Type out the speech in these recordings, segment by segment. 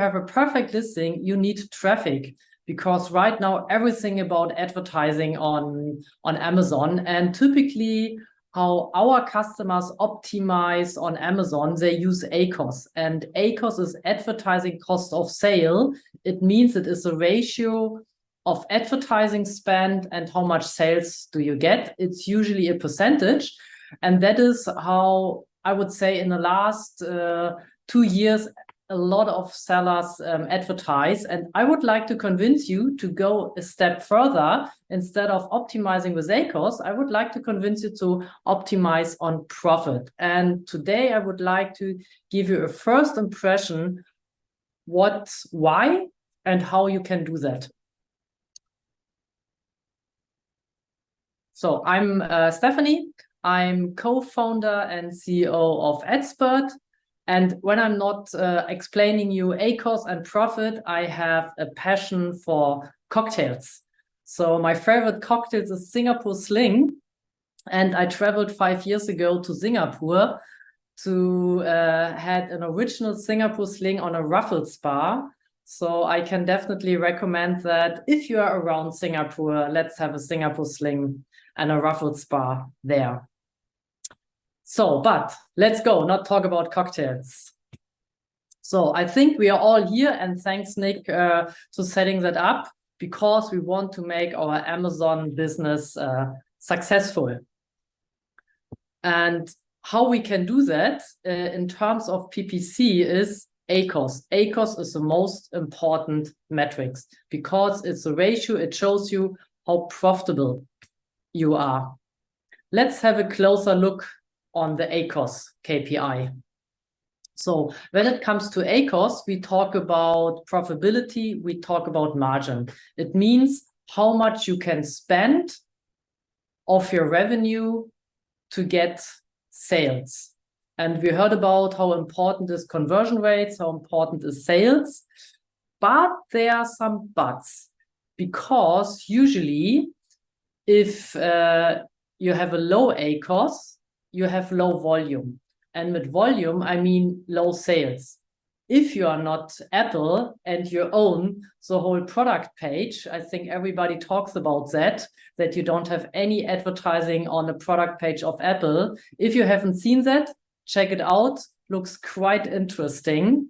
have a perfect listing, you need traffic, because right now everything about advertising on Amazon, and typically how our customers optimize on Amazon, they use ACoS, and ACoS is advertising cost of sale. It means it is a ratio of advertising spend and how much sales do you get. It's usually a percentage, and that is how I would say in the last 2 years a lot of sellers advertise. And I would like to convince you to go a step further. Instead of optimizing with ACoS, I would like to convince you to optimize on profit. And today I would like to give you a first impression why and how you can do that. So I'm Stephanie. I'm co-founder and CEO of Adspert. And when I'm not explaining you ACoS and profit, I have a passion for cocktails. So my favorite cocktail is Singapore Sling. And I traveled 5 years ago to Singapore to had an original Singapore Sling on a Raffles bar. So I can definitely recommend that if you are around Singapore, let's have a Singapore Sling and a Raffles bar there. So, but let's go, not talk about cocktails. So I think we are all here, and thanks, Nick, to setting that up, because we want to make our Amazon business successful. And how we can do that in terms of PPC is ACoS. ACoS is the most important metrics because it's a ratio. It shows you how profitable you are. Let's have a closer look on the ACoS KPI. So when it comes to ACoS, we talk about profitability, we talk about margin. It means how much you can spend of your revenue to get sales. And we heard about how important is conversion rates, how important is sales, but there are some buts, because usually if you have a low ACoS, you have low volume. And with volume, I mean low sales. If you are not Apple and you own the whole product page, I think everybody talks about that you don't have any advertising on the product page of Apple. If you haven't seen that, check it out. Looks quite interesting.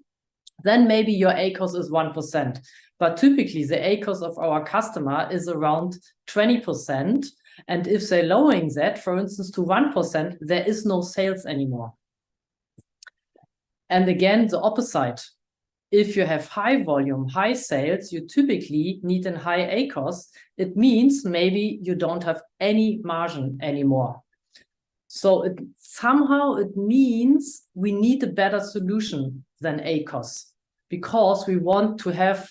Then maybe your ACoS is 1%. But typically the ACoS of our customer is around 20%. And if they're lowering that, for instance, to 1%, there is no sales anymore. And again, the opposite. If you have high volume, high sales, you typically need a high ACoS. It means maybe you don't have any margin anymore. So somehow it means we need a better solution than ACoS, because we want to have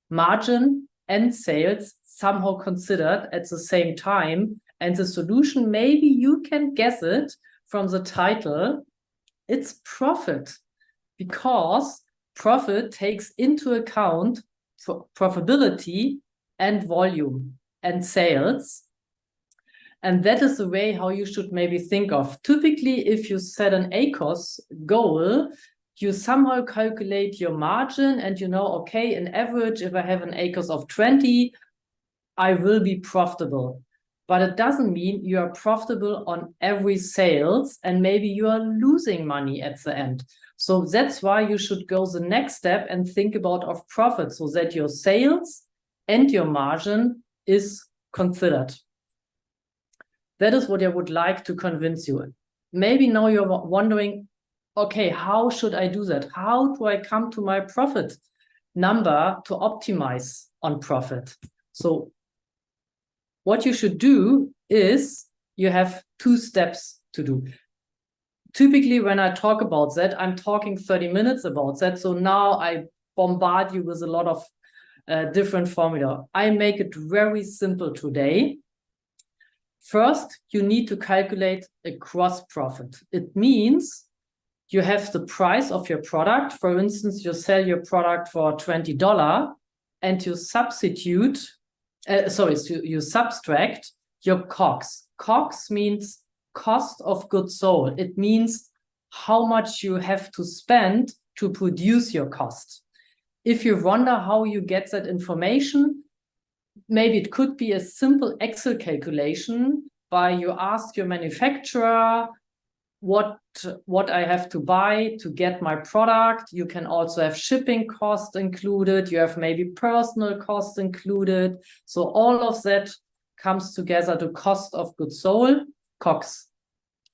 margin and sales somehow considered at the same time. And the solution, maybe you can guess it from the title, it's profit, because profit takes into account profitability and volume and sales. And that is the way how you should maybe think of. Typically, if you set an ACoS goal, you somehow calculate your margin and you know, okay, in average, if I have an ACoS of 20, I will be profitable. But it doesn't mean you are profitable on every sales, and maybe you are losing money at the end. So that's why you should go the next step and think about of profit, so that your sales and your margin is considered. That is what I would like to convince you. Maybe now you're wondering, okay, how should I do that? How do I come to my profit number to optimize on profit? So what you should do is you have 2 steps to do. Typically, when I talk about that, I'm talking 30 minutes about that. So now I bombard you with a lot of different formula. I make it very simple today. First, you need to calculate a gross profit. It means you have the price of your product. For instance, you sell your product for $20 and you you subtract your COGS. COGS means cost of goods sold. It means how much you have to spend to produce your cost. If you wonder how you get that information, maybe it could be a simple Excel calculation by you ask your manufacturer what I have to buy to get my product. You can also have shipping costs included. You have maybe personal costs included. So all of that comes together to cost of goods sold, COGS.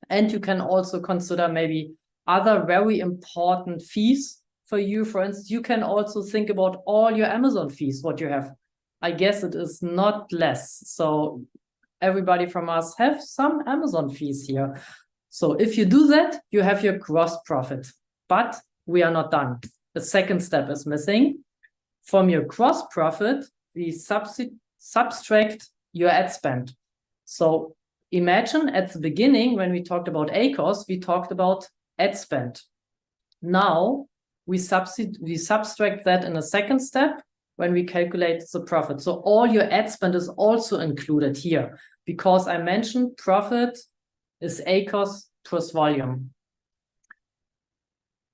And you can also consider maybe other very important fees for you. For instance, you can also think about all your Amazon fees, what you have. I guess it is not less. So everybody from us have some Amazon fees here. So if you do that, you have your gross profit. But we are not done. The second step is missing. From your gross profit, we subtract your ad spend. So imagine at the beginning, when we talked about ACoS, we talked about ad spend. Now we subtract that in a second step when we calculate the profit. So all your ad spend is also included here, because I mentioned profit is ACoS plus volume.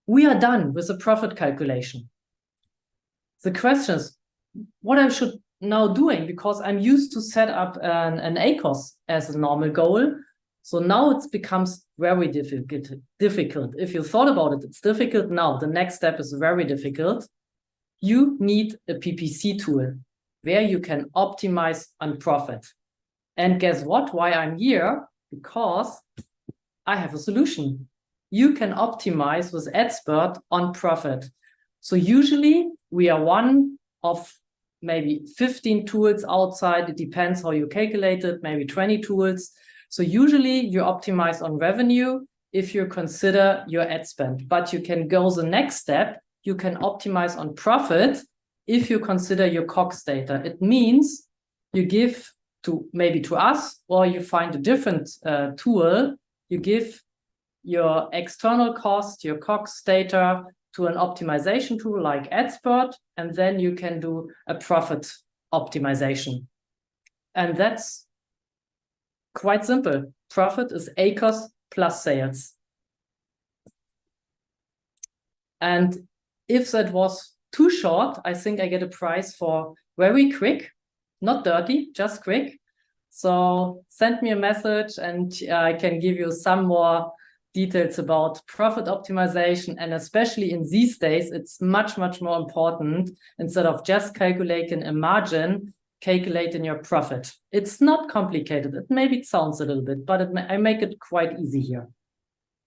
We are done with the profit calculation. The question is what I should now doing, because I'm used to set up an ACoS as a normal goal. So now it becomes very difficult. If you thought about it, it's difficult now. The next step is very difficult. You need a PPC tool where you can optimize on profit. And guess what? Why I'm here? Because I have a solution. You can optimize with Adspert on profit. So usually we are one of maybe 15 tools outside. It depends how you calculate it, maybe 20 tools. So usually you optimize on revenue if you consider your ad spend, but you can go the next step. You can optimize on profit if you consider your COGS data. It means you give maybe to us, or you find a different tool. You give your external cost, your COGS data, to an optimization tool like Adspert, and then you can do a profit optimization. And that's quite simple. Profit is ACoS plus sales. And if that was too short, I think I get a prize for very quick, not dirty, just quick. So send me a message and I can give you some more details about profit optimization. And especially in these days, it's much, much more important, instead of just calculating a margin, calculating your profit. It's not complicated. Maybe it sounds a little bit, but I make it quite easy here.